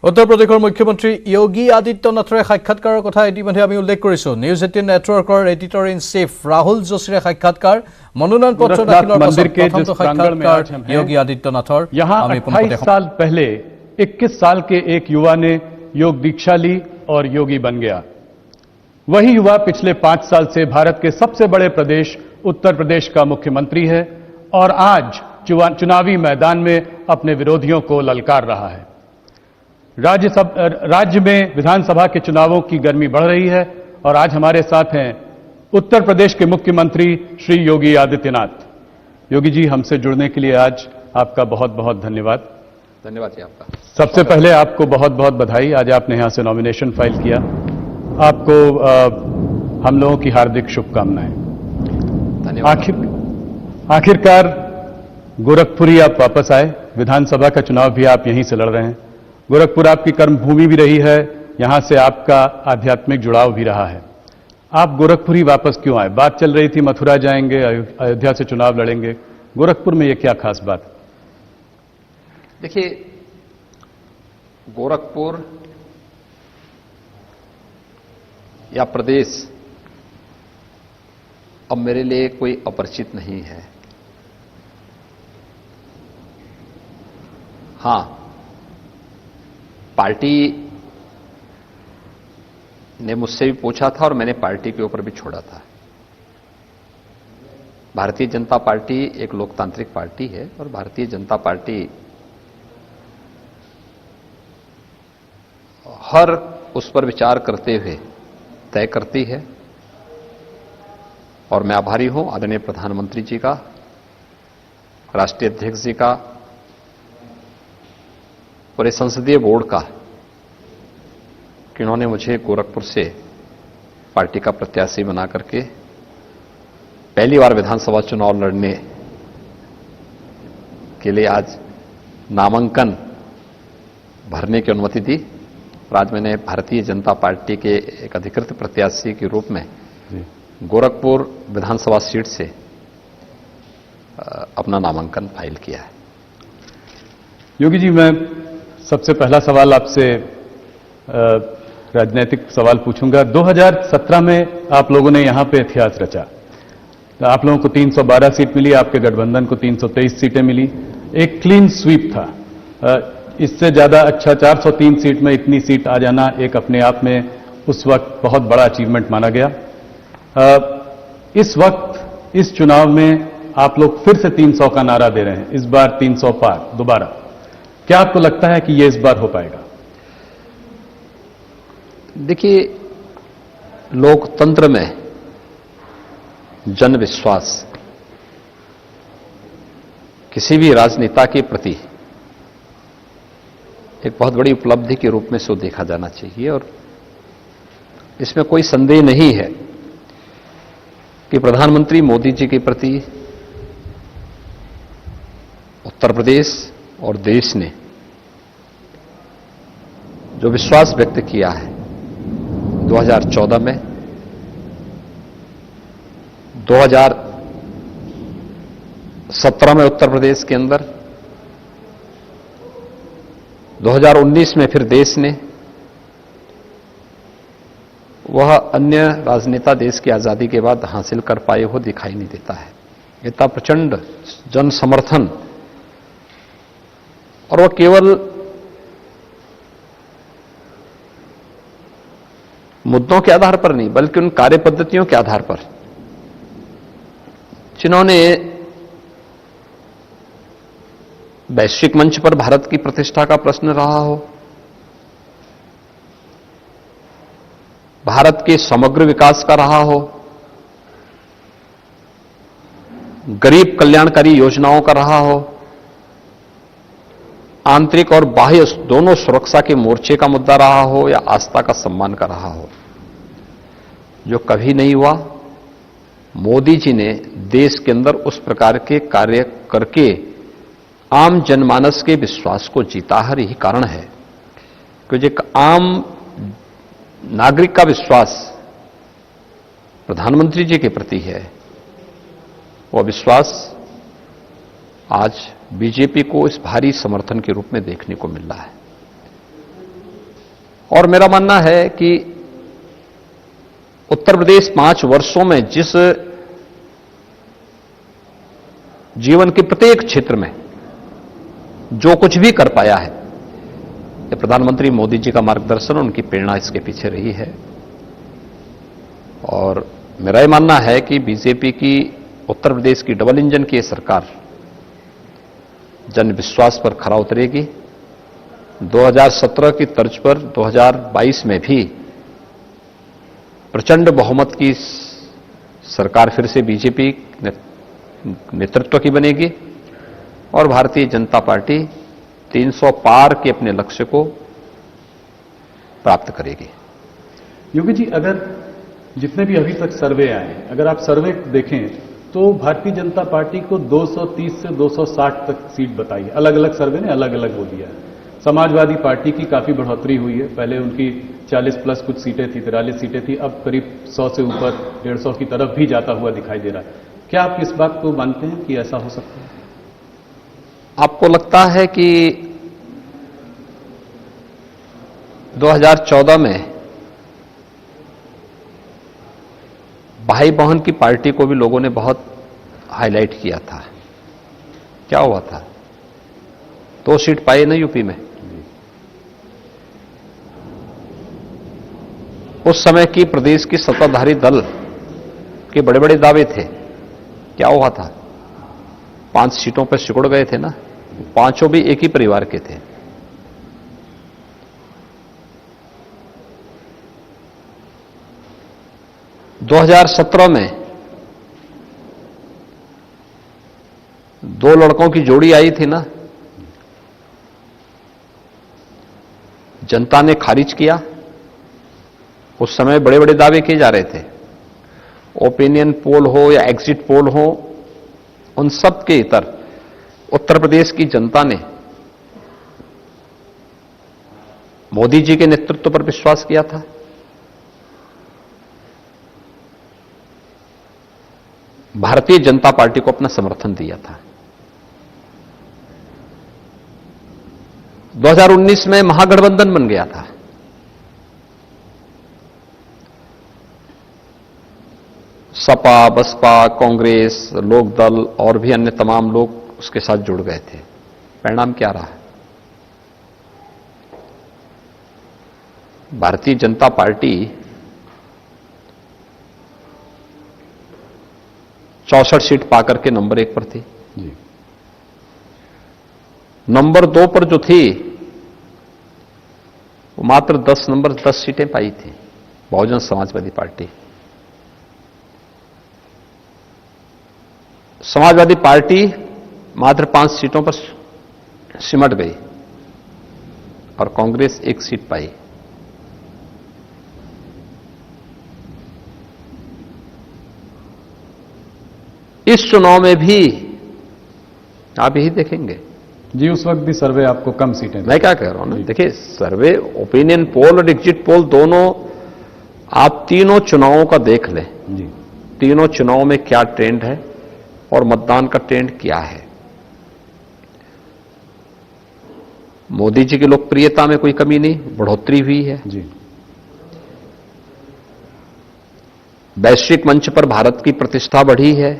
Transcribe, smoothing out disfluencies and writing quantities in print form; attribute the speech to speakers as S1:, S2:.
S1: उत्तर प्रदेशर मुख्यमंत्री योगी आदित्यनाथरे साक्षात्कार कथा इतिमध्ये आमी उल्लेख करिছো। न्यूज 18 नेटवर्कर एडिटर इन चीफ राहुल जोशीरे साक्षात्कार मनोनयन पत्र दाखिলৰ পাছত প্ৰথমটো साक्षात्कार योगी आदित्यनाथर।
S2: यहाँ 28 साल पहले 21 साल के एक युवा ने योग दीक्षा ली और योगी बन गया। वही युवा पिछले 5 साल से भारत के सबसे बड़े प्रदेश उत्तर प्रदेश का मुख्यमंत्री है और आज चुनावी मैदान में अपने विरोधियों को ललकार रहा है। राज्य में विधानसभा के चुनावों की गर्मी बढ़ रही है और आज हमारे साथ हैं उत्तर प्रदेश के मुख्यमंत्री श्री योगी आदित्यनाथ। योगी जी, हमसे जुड़ने के लिए आज आपका बहुत बहुत धन्यवाद।
S3: धन्यवाद जी आपका।
S2: सबसे पहले आपको बहुत बहुत बधाई, आज आपने यहां से नॉमिनेशन फाइल किया। आपको हम लोगों की हार्दिक शुभकामनाएं।
S3: धन्यवाद।
S2: आखिरकार गोरखपुरी आप वापस आए, विधानसभा का चुनाव भी आप यहीं से लड़ रहे हैं। गोरखपुर आपकी कर्मभूमि भी रही है, यहां से आपका आध्यात्मिक जुड़ाव भी रहा है। आप गोरखपुर ही वापस क्यों आए? बात चल रही थी मथुरा जाएंगे, अयोध्या से चुनाव लड़ेंगे, गोरखपुर में ये क्या खास बात?
S3: देखिए, गोरखपुर या प्रदेश अब मेरे लिए कोई अपरिचित नहीं है। हां, पार्टी ने मुझसे भी पूछा था और मैंने पार्टी के ऊपर भी छोड़ा था। भारतीय जनता पार्टी एक लोकतांत्रिक पार्टी है और भारतीय जनता पार्टी हर उस पर विचार करते हुए तय करती है और मैं आभारी हूं आदरणीय प्रधानमंत्री जी का, राष्ट्रीय अध्यक्ष जी का, पूरे संसदीय बोर्ड का कि उन्होंने मुझे गोरखपुर से पार्टी का प्रत्याशी बना करके पहली बार विधानसभा चुनाव लड़ने के लिए आज नामांकन भरने की अनुमति दी। और आज मैंने भारतीय जनता पार्टी के एक अधिकृत प्रत्याशी के रूप में गोरखपुर विधानसभा सीट से अपना नामांकन फाइल किया है।
S2: योगी जी, मैं सबसे पहला सवाल आपसे राजनीतिक सवाल पूछूंगा। 2017 में आप लोगों ने यहां पे इतिहास रचा। आप लोगों को 312 सीट मिली, आपके गठबंधन को 323 सीटें मिली। एक क्लीन स्वीप था। इससे ज्यादा अच्छा 403 सीट में इतनी सीट आ जाना एक अपने आप में उस वक्त बहुत बड़ा अचीवमेंट माना गया। इस वक्त इस चुनाव में आप लोग फिर से 300 का नारा दे रहे हैं, इस बार 300 पार दोबारा। क्या आपको लगता है कि यह इस बार हो पाएगा?
S3: देखिए, लोकतंत्र में जन विश्वास किसी भी राजनेता के प्रति एक बहुत बड़ी उपलब्धि के रूप में इसको देखा जाना चाहिए और इसमें कोई संदेह नहीं है कि प्रधानमंत्री मोदी जी के प्रति उत्तर प्रदेश और देश ने जो विश्वास व्यक्त किया है 2014 में, 2017 में उत्तर प्रदेश के अंदर, 2019 में फिर देश ने, वह अन्य राजनेता देश की आजादी के बाद हासिल कर पाए हो दिखाई नहीं देता है। इतना प्रचंड जन समर्थन, और वह केवल मुद्दों के आधार पर नहीं बल्कि उन कार्य पद्धतियों के आधार पर जिन्होंने वैश्विक मंच पर भारत की प्रतिष्ठा का प्रश्न रहा हो, भारत के समग्र विकास का रहा हो, गरीब कल्याणकारी योजनाओं का रहा हो, आंतरिक और बाह्य दोनों सुरक्षा के मोर्चे का मुद्दा रहा हो या आस्था का सम्मान का रहा हो, जो कभी नहीं हुआ। मोदी जी ने देश के अंदर उस प्रकार के कार्य करके आम जनमानस के विश्वास को जीता है। यही कारण है कि एक आम नागरिक का विश्वास प्रधानमंत्री जी के प्रति है, वह विश्वास आज बीजेपी को इस भारी समर्थन के रूप में देखने को मिल रहा है। और मेरा मानना है कि उत्तर प्रदेश 5 वर्षों में जिस जीवन के प्रत्येक क्षेत्र में जो कुछ भी कर पाया है, ये प्रधानमंत्री मोदी जी का मार्गदर्शन, उनकी प्रेरणा इसके पीछे रही है। और मेरा यह मानना है कि बीजेपी की उत्तर प्रदेश की डबल इंजन की सरकार जन विश्वास पर खरा उतरेगी। 2017 की तर्ज पर 2022 में भी प्रचंड बहुमत की सरकार फिर से बीजेपी नेतृत्व की बनेगी और भारतीय जनता पार्टी 300 पार के अपने लक्ष्य को प्राप्त करेगी।
S2: योगी जी, अगर जितने भी अभी तक सर्वे आए हैं, अगर आप सर्वे देखें तो भारतीय जनता पार्टी को 230 से 260 तक सीट बताई। अलग अलग सर्वे ने अलग अलग वो दिया है। समाजवादी पार्टी की काफी बढ़ोतरी हुई है। पहले उनकी 40 प्लस कुछ सीटें थी, 43 सीटें थी, अब करीब 100 से ऊपर 150 की तरफ भी जाता हुआ दिखाई दे रहा है। क्या आप इस बात को मानते हैं कि ऐसा हो सकता है?
S3: आपको लगता है कि 2014 में भाई बहन की पार्टी को भी लोगों ने बहुत हाईलाइट किया था? क्या हुआ था? 2 सीट पाए ना यूपी में। उस समय की प्रदेश की सत्ताधारी दल के बड़े बड़े दावे थे। क्या हुआ था? 5 सीटों पर सिकुड़ गए थे ना। 5 भी एक ही परिवार के थे। – 2017 में 2 लड़कों की जोड़ी आई थी ना, जनता ने खारिज किया। उस समय बड़े बड़े दावे किए जा रहे थे। ओपिनियन पोल हो या एग्जिट पोल हो, उन सब के इतर उत्तर प्रदेश की जनता ने मोदी जी के नेतृत्व पर विश्वास किया था। भारतीय जनता पार्टी को अपना समर्थन दिया था। 2019 में महागठबंधन बन गया था। सपा, बसपा, कांग्रेस, लोकदल और भी अन्य तमाम लोग उसके साथ जुड़ गए थे। परिणाम क्या रहा? भारतीय जनता पार्टी 64 सीट पाकर के नंबर 1 पर थी।
S2: जी।
S3: नंबर 2 पर जो थी वो मात्र 10 सीटें पाई थी, बहुजन समाजवादी पार्टी। समाजवादी पार्टी मात्र 5 सीटों पर सिमट गई और कांग्रेस 1 सीट पाई। इस चुनाव में भी आप यही देखेंगे।
S2: जी, उस वक्त भी सर्वे आपको कम सीटें।
S3: मैं क्या कह रहा हूं ना, देखिए, सर्वे, ओपिनियन पोल और एग्जिट पोल दोनों आप तीनों चुनावों का देख लें।
S2: जी।
S3: तीनों चुनावों में क्या ट्रेंड है और मतदान का ट्रेंड क्या है। मोदी जी की लोकप्रियता में कोई कमी नहीं, बढ़ोतरी हुई है।
S2: जी।
S3: वैश्विक मंच पर भारत की प्रतिष्ठा बढ़ी है।